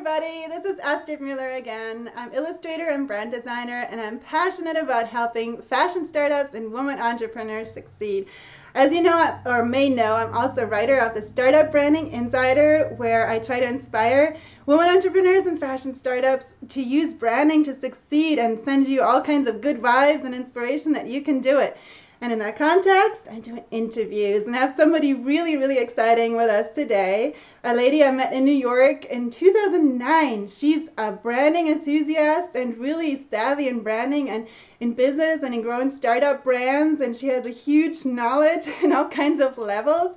everybody. This is Astrid Mueller again. I'm illustrator and brand designer, and I'm passionate about helping fashion startups and women entrepreneurs succeed. As you know or may know, I'm also writer of the Startup Branding Insider, where I try to inspire women entrepreneurs and fashion startups to use branding to succeed and send you all kinds of good vibes and inspiration that you can do it. And in that context, I'm doing interviews and I have somebody really, really exciting with us today. A lady I met in New York in 2009. She's a branding enthusiast and really savvy in branding and in business and in growing startup brands. And she has a huge knowledge in all kinds of levels.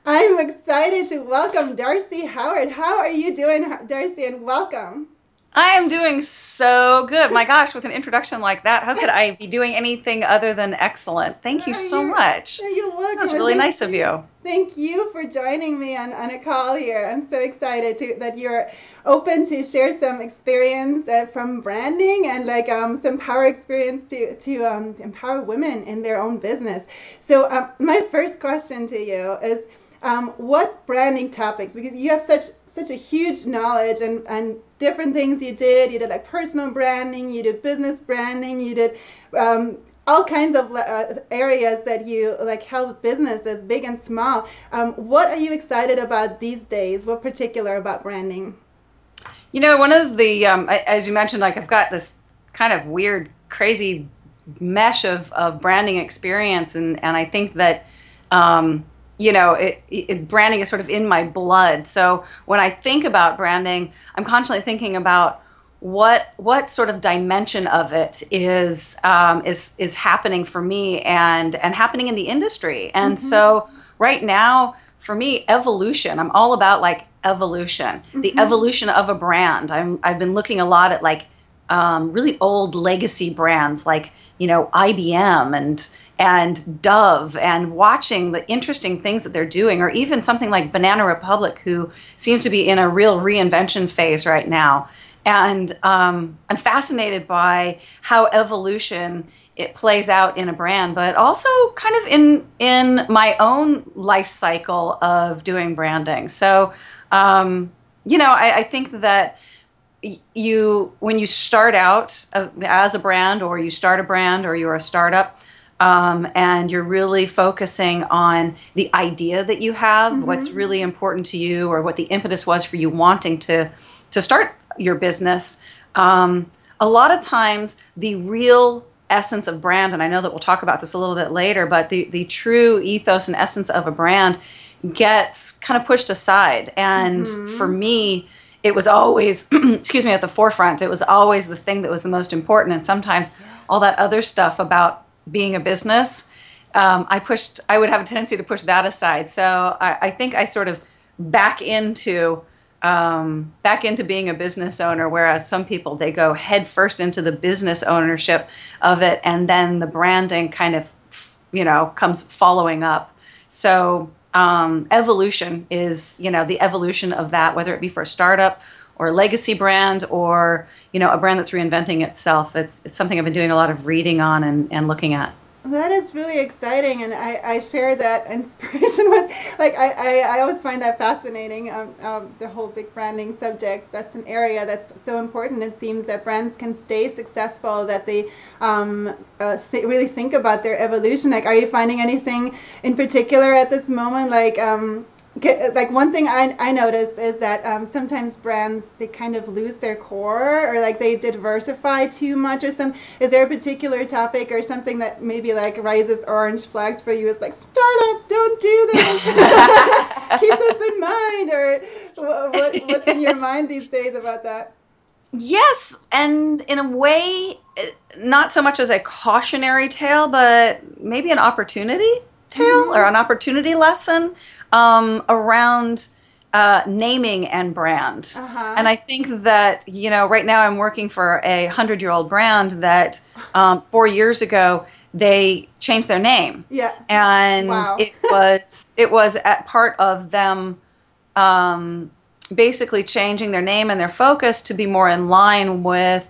I'm excited to welcome Darcey Howard. How are you doing, Darcey? And welcome. I am doing so good. My gosh, with an introduction like that, how could I be doing anything other than excellent? Thank you so much. You're welcome. That's really nice of you. Thank you for joining me on a call here. I'm so excited that you're open to share some experience from branding and some power experience to empower women in their own business. So my first question to you is, what branding topics, because you have such a huge knowledge and different things you did like personal branding, you did business branding, you did all kinds of areas that you help businesses big and small. What are you excited about these days? What particular about branding? You know, one of the as you mentioned, I've got this kind of weird crazy mesh of branding experience, and I think that branding is sort of in my blood. So when I think about branding, I'm constantly thinking about what sort of dimension of it is happening for me and happening in the industry. And so right now, for me, evolution. I'm all about evolution, the evolution of a brand. I've been looking a lot at really old legacy brands like IBM and Dove, and watching the interesting things that they're doing, or even something like Banana Republic, who seems to be in a real reinvention phase right now. And I'm fascinated by how evolution it plays out in a brand, but also kind of in my own life cycle of doing branding. So, I think that when you start out as a brand, or you start a brand, or you're a startup, and you're really focusing on the idea that you have, what's really important to you, or what the impetus was for you wanting to start your business. A lot of times the real essence of brand, and I know that we'll talk about this a little bit later, but the true ethos and essence of a brand gets kind of pushed aside. And for me, it was always, excuse me, at the forefront. It was always the thing that was the most important. And sometimes all that other stuff about being a business, I would have a tendency to push that aside. So I think I sort of back into being a business owner, whereas some people, they go head first into the business ownership of it, and then the branding kind of, comes following up. So evolution is, the evolution of that, whether it be for a startup or a legacy brand, or a brand that's reinventing itself. It's something I've been doing a lot of reading on and looking at. That is really exciting, and I share that inspiration with, I always find that fascinating, the whole big branding subject. That's an area that's so important. It seems that brands can stay successful, that they really think about their evolution. Are you finding anything in particular at this moment? One thing I noticed is that sometimes brands, they kind of lose their core, or they diversify too much or some. Is there a particular topic or something that maybe raises orange flags for you? It's startups, don't do this. Keep this in mind. Or what's in your mind these days about that? Yes, and in a way, not so much as a cautionary tale, but maybe an opportunity tale, or an opportunity lesson around naming and brand. And I think that, right now I'm working for a 100-year-old brand that 4 years ago they changed their name. Yeah. And wow. it was at part of them basically changing their name and their focus to be more in line with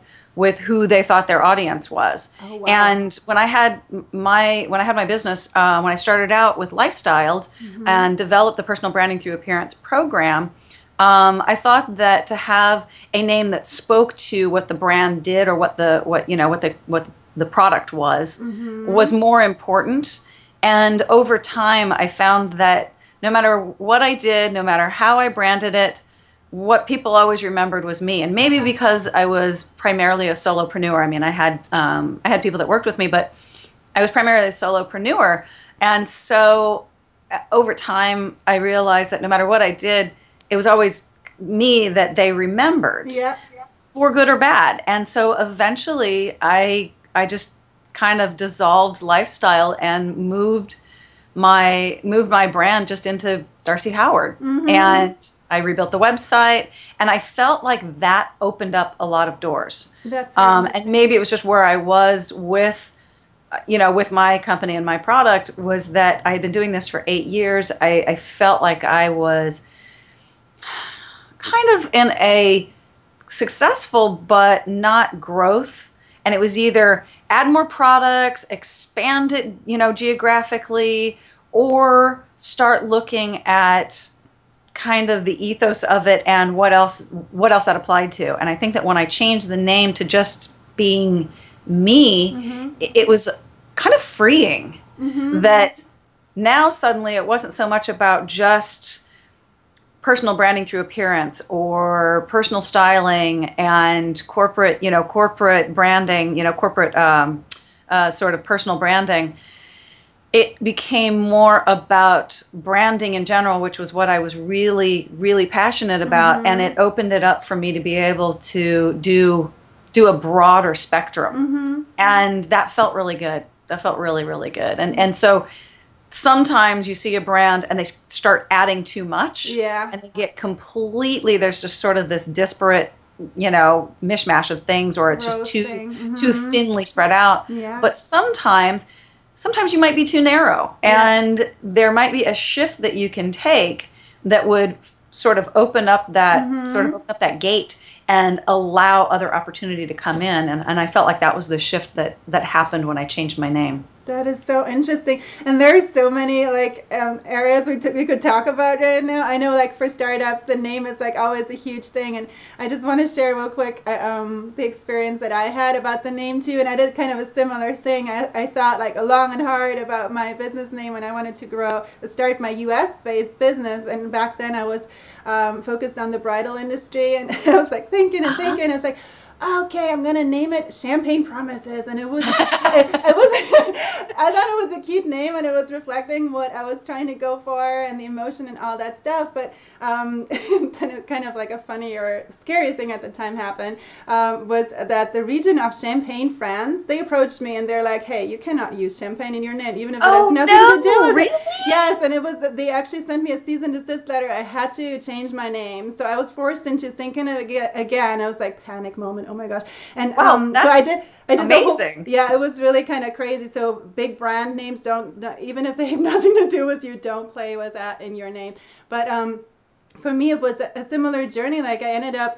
who they thought their audience was. Oh, wow. And when I had my business, when I started out with Lifestyled and developed the personal branding through appearance program, I thought that to have a name that spoke to what the brand did or what the product was more important. And over time, I found that no matter what I did, no matter how I branded it, what people always remembered was me. And maybe because I was primarily a solopreneur. I mean, I had people that worked with me, but I was primarily a solopreneur. And so over time, I realized that no matter what I did, it was always me that they remembered, Yeah. for good or bad. And so eventually, I just kind of dissolved lifestyle and moved my brand just into Darcey Howard. And I rebuilt the website, and I felt like that opened up a lot of doors. That's And maybe it was just where I was with my company and my product, was that I had been doing this for 8 years. I felt like I was kind of in a successful but not growth. And it was either add more products, expand it, geographically, or start looking at kind of the ethos of it and what else that applied to. And I think that when I changed the name to just being me, it was kind of freeing. That now suddenly it wasn't so much about just personal branding through appearance or personal styling and corporate branding, corporate sort of personal branding. It became more about branding in general, which was what I was really, really passionate about. And it opened it up for me to be able to do a broader spectrum. And that felt really good. That felt really, really good. And so sometimes you see a brand and they start adding too much. Yeah. And they get completely, there's just sort of this disparate, mishmash of things, or it's just too thinly spread out. Yeah. But sometimes you might be too narrow, and there might be a shift that you can take that would sort of open up that gate and allow other opportunity to come in. And I felt like that was the shift that happened when I changed my name. That is so interesting. And there's so many areas we could talk about right now. I know for startups, the name is always a huge thing. And I just want to share real quick the experience that I had about the name too. And I did kind of a similar thing. I thought long and hard about my business name when I wanted to start my US-based business. And back then I was focused on the bridal industry. And I was thinking and thinking. I was okay, I'm gonna name it Champagne Promises, and it was, I thought it was a cute name, and it was reflecting what I was trying to go for and the emotion and all that stuff. But then it kind of a funny or scary thing at the time happened, was that the region of Champagne, France, they approached me and they're like, hey, you cannot use champagne in your name, even if it has nothing to do with really? it. Yes, and it was, they actually sent me a cease and desist letter. I had to change my name, so I was forced into thinking again. I was panic moment. Oh my gosh. And wow, so I did amazing. It was really kind of crazy. So big brand names don't, even if they have nothing to do with you, don't play with that in your name. But for me, it was a similar journey. I ended up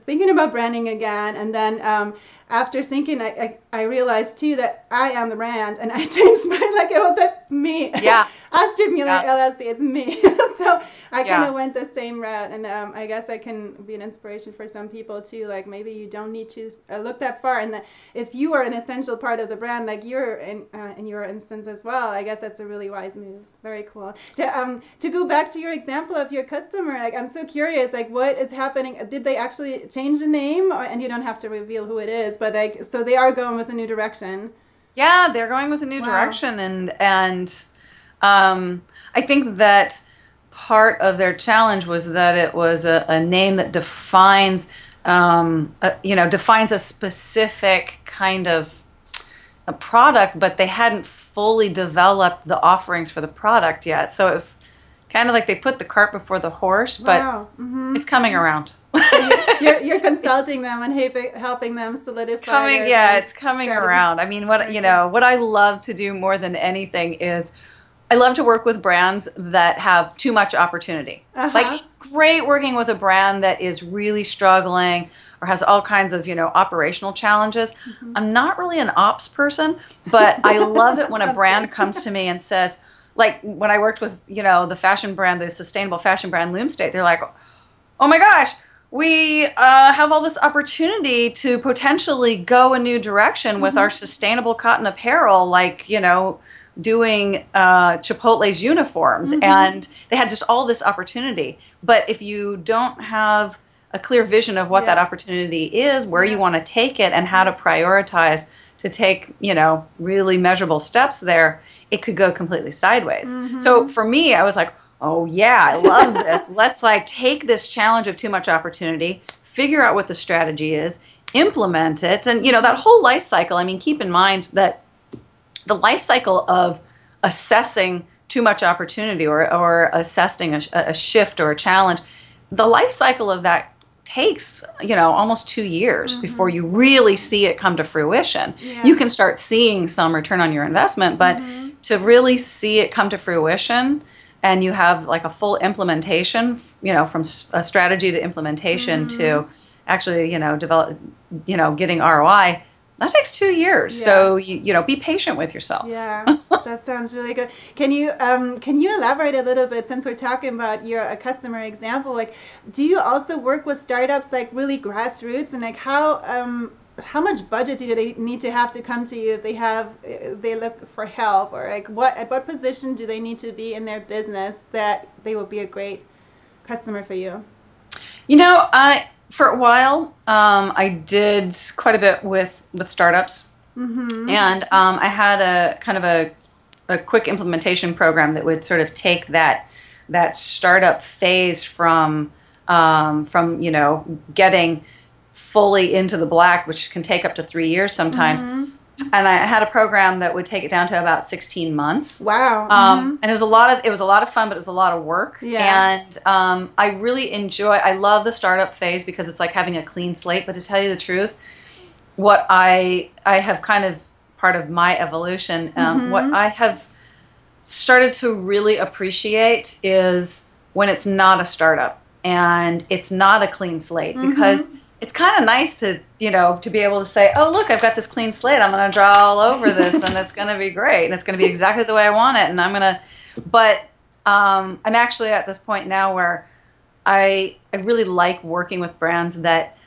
thinking about branding again, and then after thinking, I realized too that I am the brand, and I changed my that's me. Yeah. Astrid Mueller LLC, it's me. So I kind of went the same route, and I guess I can be an inspiration for some people too. Maybe you don't need to look that far, and if you are an essential part of the brand, you're in your instance as well, I guess that's a really wise move. Very cool. To go back to your example of your customer, I'm so curious, what is happening? Did they actually change the name, and you don't have to reveal who it is, but so they are going with a new direction? Yeah, they're going with a new direction, and I think that part of their challenge was that it was a name that defines a specific kind of a product, but they hadn't fully developed the offerings for the product yet. So it was kind of like they put the cart before the horse, but it's coming around. You're consulting them and helping them solidify. It's coming around. I mean, what I love to do more than anything is I love to work with brands that have too much opportunity. It's great working with a brand that is really struggling or has all kinds of, operational challenges. I'm not really an ops person, but I love it when a brand comes to me and says, when I worked with, the fashion brand, the sustainable fashion brand Loom State, they're like, oh my gosh, we have all this opportunity to potentially go a new direction with our sustainable cotton apparel, like, doing Chipotle's uniforms. And they had just all this opportunity. But if you don't have a clear vision of what that opportunity is, where you want to take it, and how to prioritize to take, really measurable steps there, it could go completely sideways. So for me, I was like, oh yeah, I love this. Let's take this challenge of too much opportunity, figure out what the strategy is, implement it. And, that whole life cycle, I mean, keep in mind that the life cycle of assessing too much opportunity or assessing a shift or a challenge, the life cycle of that takes, almost 2 years before you really see it come to fruition. Yeah. You can start seeing some return on your investment, but to really see it come to fruition, and you have a full implementation, from a strategy to implementation to actually, develop, getting ROI, that takes 2 years. Yeah. So be patient with yourself. Yeah, that sounds really good. Can you elaborate a little bit, since we're talking about a customer example? Do you also work with startups really grassroots, and how much budget do they need to have to come to you if they look for help, or at what position do they need to be in their business that they will be a great customer for you? For a while, I did quite a bit with startups, and I had a kind of a quick implementation program that would sort of take that startup phase from getting fully into the black, which can take up to 3 years sometimes. And I had a program that would take it down to about 16 months. Wow. And it was a lot of fun, but it was a lot of work. Yeah. And I really I love the startup phase because it's like having a clean slate. But to tell you the truth, what I have kind of part of my evolution, what I have started to really appreciate is when it's not a startup and it's not a clean slate, because it's kind of nice to be able to say, oh, look, I've got this clean slate. I'm going to draw all over this, and it's going to be great, and it's going to be exactly the way I want it. And but I'm actually at this point now where I really like working with brands that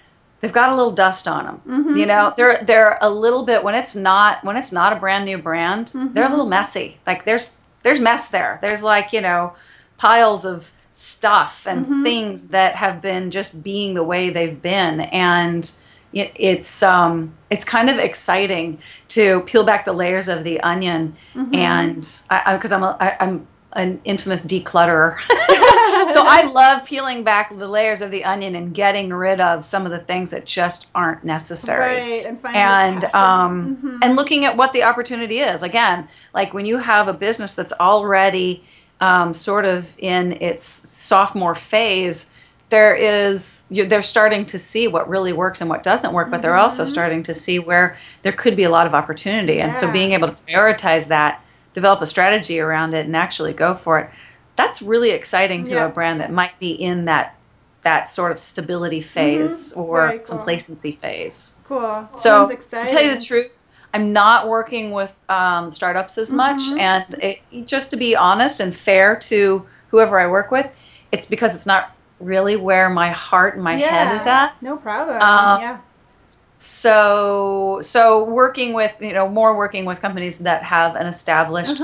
they've got a little dust on them. They're a little bit, when it's not a brand new brand, they're a little messy. There's mess there. There's piles of stuff and things that have been just being the way they've been, and it's kind of exciting to peel back the layers of the onion, and because I'm an infamous declutterer, so I love peeling back the layers of the onion and getting rid of some of the things that just aren't necessary, right, and looking at what the opportunity is. Again, when you have a business that's already sort of in its sophomore phase, they're starting to see what really works and what doesn't work, but they're also starting to see where there could be a lot of opportunity. And so being able to prioritize that, develop a strategy around it, and actually go for it, that's really exciting to a brand that might be in that sort of stability phase or complacency phase. Cool. So to tell you the truth, I'm not working with startups as much, and just to be honest and fair to whoever I work with, it's because it's not really where my heart and my head is at. No problem. So working with working with companies that have an established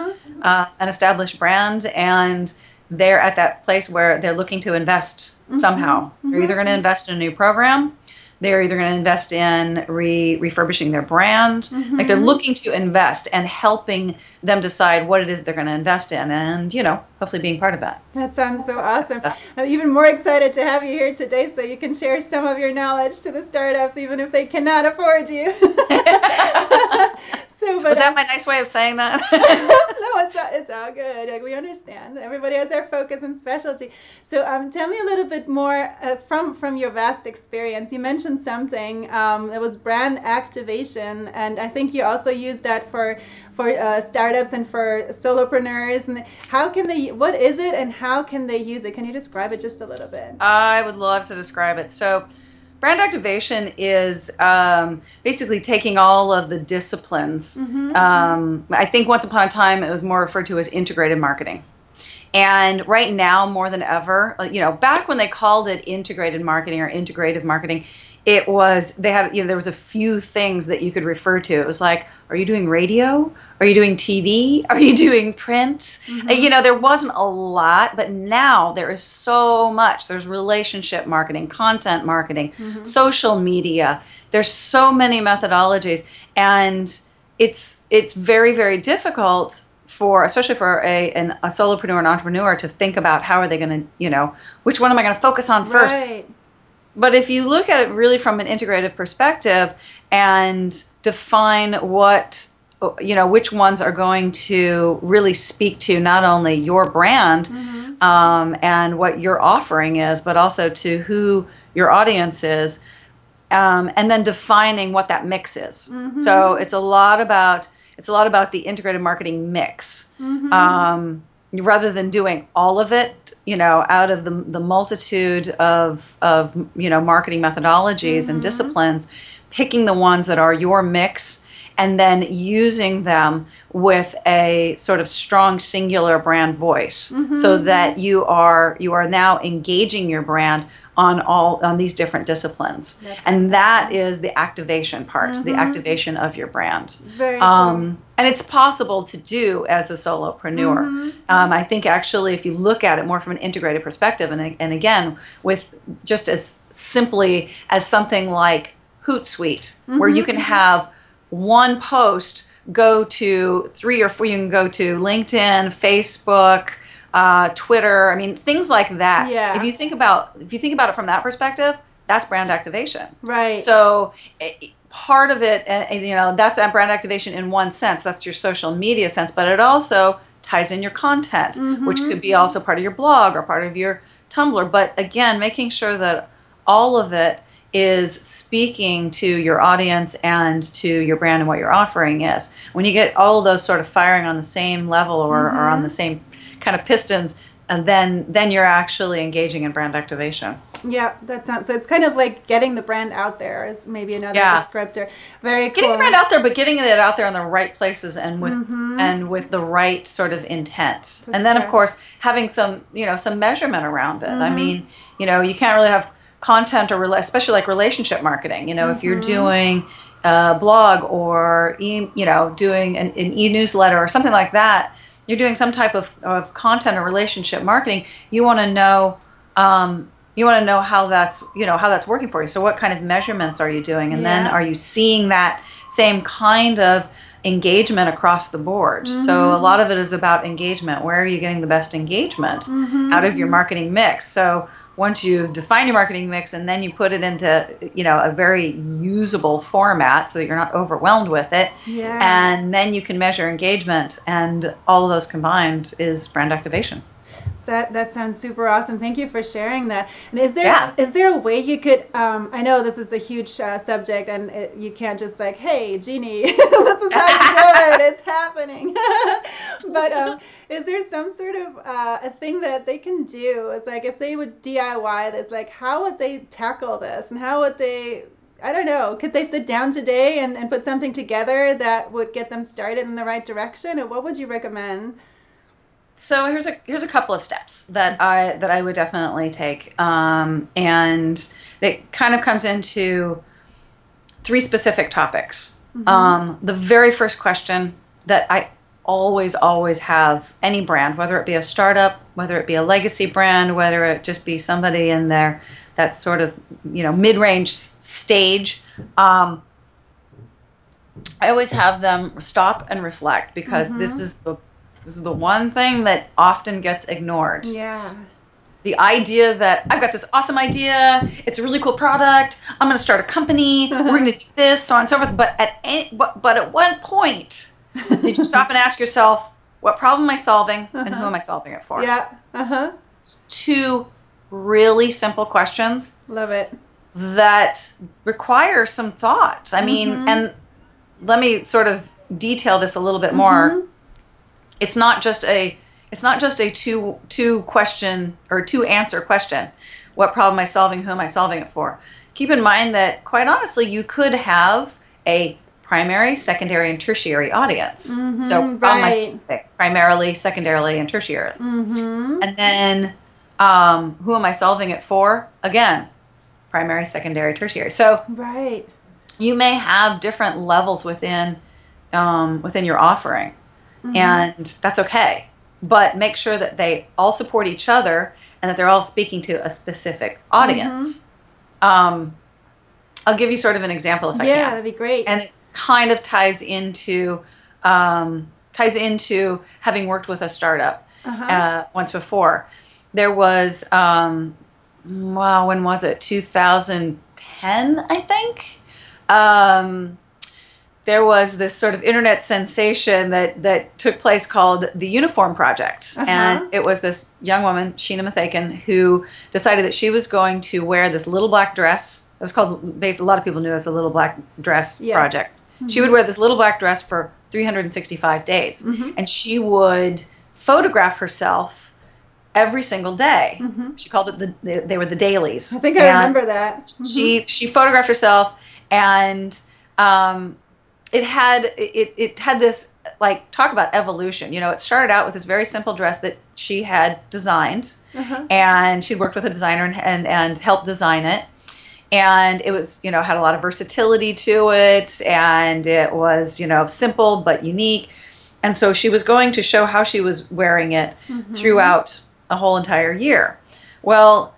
brand, and they're at that place where they're looking to invest somehow. They're either going to invest in a new program. They're either going to invest in refurbishing their brand. They're looking to invest, and helping them decide what it is they're going to invest in, and hopefully being part of that. That sounds so awesome. I'm even more excited to have you here today, so you can share some of your knowledge to the startups, even if they cannot afford you. Was that my nice way of saying that? No, it's all good. We understand. Everybody has their focus and specialty. So tell me a little bit more from your vast experience. You mentioned something. It was brand activation, and I think you also used that for startups and for solopreneurs. And what is it, and how can they use it? Can you describe it just a little bit? I would love to describe it. So brand activation is basically taking all of the disciplines. I think once upon a time it was more referred to as integrated marketing. And right now, more than ever, back when they called it integrated marketing or integrative marketing, there was a few things that you could refer to. It was like, are you doing radio? Are you doing TV? Are you doing print? Mm-hmm. There wasn't a lot, but now there is so much. There's relationship marketing, content marketing, Mm-hmm. social media. There's so many methodologies, and it's very, very difficult especially for a solopreneur, an entrepreneur, to think about how are they going to, which one am I going to focus on first? Right. But if you look at it really from an integrative perspective and define which ones are going to really speak to not only your brand and what your offering is, but also to who your audience is, and then defining what that mix is. Mm-hmm. So it's a lot about the integrated marketing mix. Rather than doing all of it, out of the multitude of marketing methodologies and disciplines, picking the ones that are your mix and then using them with a sort of strong singular brand voice, so that you are now engaging your brand on these different disciplines. And that is the activation part, the activation of your brand. Very cool. And it's possible to do as a solopreneur. I think actually if you look at it more from an integrated perspective, and again, with just as simply as something like Hootsuite, where you can have one post go to 3 or 4, you can go to LinkedIn, Facebook, Twitter. I mean, things like that. Yeah. If you think about it from that perspective, that's brand activation. Right. So part of it, that's a brand activation in one sense. That's your social media sense, but it also ties in your content, which could be also part of your blog or part of your Tumblr. But again, making sure that all of it is speaking to your audience and to your brand and what your offering is. When you get all of those sort of firing on the same level or on the same kind of pistons, and then you're actually engaging in brand activation. Yeah, so it's kind of like getting the brand out there is maybe another descriptor. Very cool. Getting the brand out there, but getting it out there in the right places and with the right sort of intent. And then of course having some measurement around it. I mean, you can't really have content especially like relationship marketing. If you're doing a blog or doing an e-newsletter or something like that, you're doing some type of content or relationship marketing, you want to know how that's working for you. So what kind of measurements are you doing? And then are you seeing that same kind of engagement across the board? So a lot of it is about engagement. Where are you getting the best engagement out of your marketing mix? So once you define your marketing mix and then you put it into a very usable format so that you're not overwhelmed with it, and then you can measure engagement, and all of those combined is brand activation. That sounds super awesome. Thank you for sharing that. And is there a way you could, I know this is a huge subject and you can't just like, hey, Jeannie, this is how you do it. It's happening. But is there some sort of a thing that they can do? It's like if they would DIY this, like how would they tackle this? And how would they, I don't know, could they sit down today and put something together that would get them started in the right direction? And what would you recommend? So here's a couple of steps that I would definitely take, and it kind of comes into 3 specific topics. The very first question that I always have any brand, whether it be a startup, whether it be a legacy brand, whether it just be somebody in that sort of mid-range stage, I always have them stop and reflect, because this is the one thing that often ggets ignored. Yeah. The idea that I've got this awesome idea, it's a really cool product, I'm going to start a company, we're going to do this, so on and so forth. But at what point did you stop and ask yourself, what problem am I solving and who am I solving it for? Yeah. It's 2 really simple questions. Love it. That require some thought. I mean, and let me sort of detail this a little bit more. It's not just a 2 question or 2 answer question. What problem am I solving? Who am I solving it for? Keep in mind that quite honestly, you could have a primary, secondary, and tertiary audience. So how am I right. solving? Primarily, secondarily, and tertiary. And then who am I solving it for? Again, primary, secondary, tertiary. So Right. you may have different levels within your offering, and that's okay. But make sure that they all support each other and that they're all speaking to a specific audience. I'll give you sort of an example if I can. Yeah, that'd be great. And it kind of ties into having worked with a startup once before. There was, wow, when was it? 2010, I think. There was this sort of internet sensation that took place called the Uniform Project. And it was this young woman, Sheena Mathaken, who decided that she was going to wear this little black dress. It was called, a lot of people knew it as a little black dress project. She would wear this little black dress for 365 days. And she would photograph herself every single day. She called it they were the dailies. I think I remember that. She photographed herself, and it had this, like, talk about evolution. You know, it started out with this very simple dress that she had designed, and she'd worked with a designer and helped design it. And it was, you know, had a lot of versatility to it, and it was, you know, simple but unique. And so she was going to show how she was wearing it throughout a whole entire year. Well,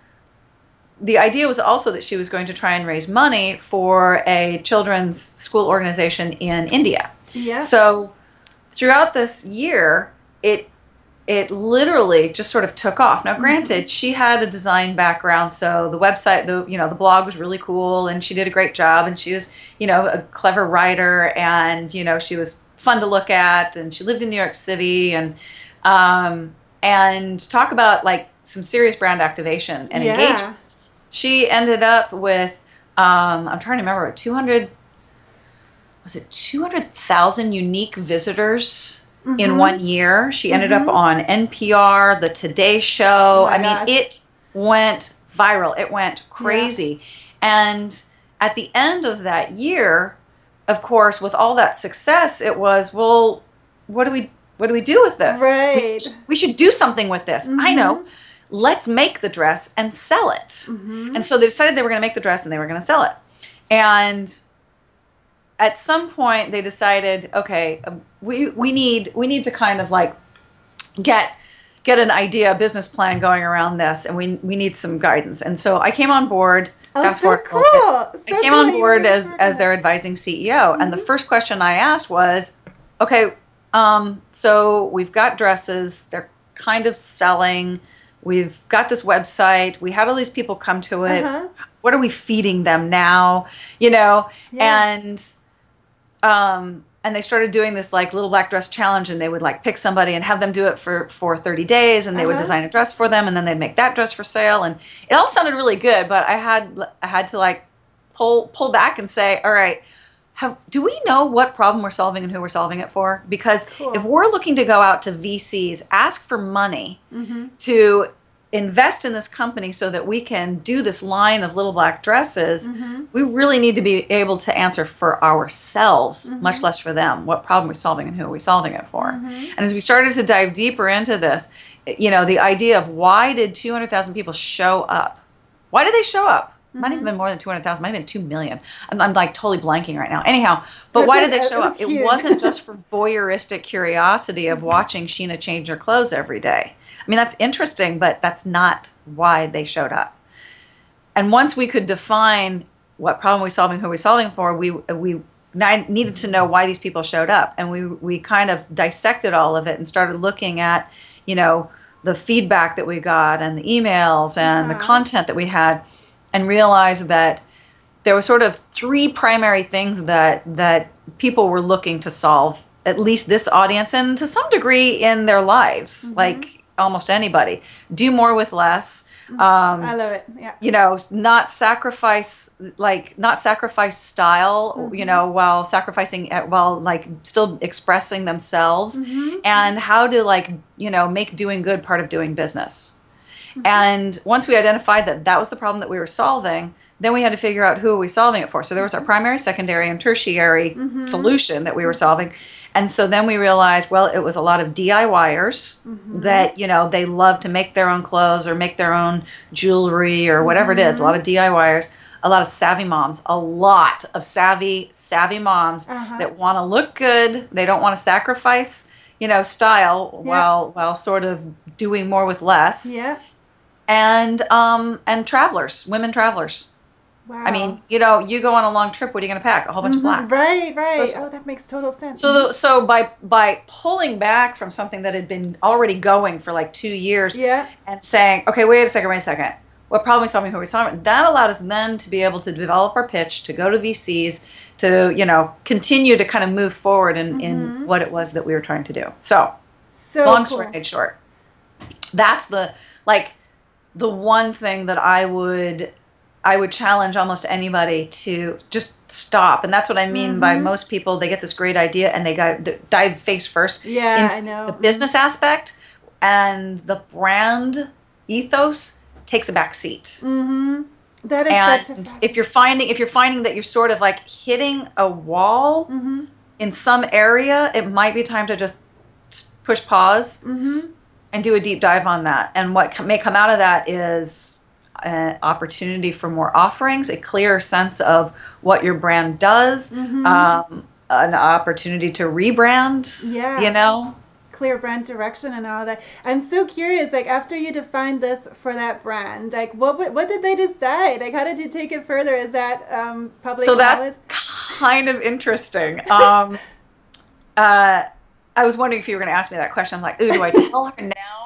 the idea was also that she was going to try and raise money for a children's school organization in India. Yeah. So throughout this year, it literally just sort of took off. Now, granted, she had a design background, so the website, the blog was really cool, and she did a great job, and she was, you know, a clever writer, and, you know, she was fun to look at, and she lived in New York City, and talk about, like, some serious brand activation and engagement. She ended up with, I'm trying to remember, 200,000 unique visitors in 1 year. She ended up on NPR, the Today Show. I mean, it went viral. It went crazy. And at the end of that year, of course, with all that success, it was, well, what do we do with this? Right. We should do something with this. I know. Let's make the dress and sell it. And so they decided they were going to make the dress and they were going to sell it. And at some point they decided, okay, we need to kind of, like, get an idea, a business plan going around this, and we need some guidance. And so I came on board. Fast forward. Cool. I came on board as their advising CEO, and the first question I asked was, okay, so we've got dresses, they're kind of selling. We've got this website. We had all these people come to it. What are we feeding them now? You know, and they started doing this, like, little black dress challenge, and they would, like, pick somebody and have them do it for 30 days, and they would design a dress for them, and then they'd make that dress for sale, and it all sounded really good. But I had to, like, pull back and say, all right, do we know what problem we're solving and who we're solving it for? Because if we're looking to go out to VCs, ask for money to invest in this company so that we can do this line of little black dresses, we really need to be able to answer for ourselves, much less for them, what problem we're solving and who are we solving it for. And as we started to dive deeper into this, you know, the idea of why did 200,000 people show up? Why did they show up? Might have been more than 200,000, might have been 2 million. I'm like totally blanking right now. Anyhow, but why did they show up? It wasn't just for voyeuristic curiosity of watching Sheena change her clothes every day. I mean, that's interesting, but that's not why they showed up. And once we could define what problem we're solving, who we're solving for, we needed to know why these people showed up. And we kind of dissected all of it and started looking at, you know, the feedback that we got and the emails and the content that we had, and realized that there were sort of 3 primary things that people were looking to solve, at least this audience, and to some degree in their lives, like almost anybody. Do more with less. I love it. Yeah. You know, not sacrifice style, you know, while like still expressing themselves, and how to, like, you know, make doing good part of doing business. And once we identified that was the problem that we were solving, then we had to figure out who are we solving it for. So there was our primary, secondary, and tertiary solution that we were solving. And so then we realized, well, it was a lot of DIYers that, you know, they love to make their own clothes or make their own jewelry or whatever it is. A lot of DIYers, a lot of savvy moms, a lot of savvy moms that want to look good. They don't want to sacrifice, you know, style while sort of doing more with less. Yeah. And travelers, women travelers. Wow. I mean, you know, you go on a long trip, what are you going to pack? A whole bunch of black. Right. Oh, that makes total sense. So by pulling back from something that had been already going for like 2 years and saying, okay, wait a second. What problem are we solving? Who are we solving? That allowed us then to be able to develop our pitch, to go to VCs, to, you know, continue to kind of move forward in what it was that we were trying to do. So long story made short, that's the one thing that I would challenge almost anybody to just stop. And that's what I mean by most people, they get this great idea and they dive face first into the business aspect, and the brand ethos takes a back seat. That is and such a if you're finding that you're sort of like hitting a wall in some area, it might be time to just push pause and do a deep dive on that. And what may come out of that is an opportunity for more offerings, a clearer sense of what your brand does, an opportunity to rebrand, you know? Clear brand direction and all that. I'm so curious, like after you defined this for that brand, like what did they decide? Like how did you take it further? Is that public So knowledge? that's kind of interesting. I was wondering if you were going to ask me that question. I'm like, ooh, do I tell her now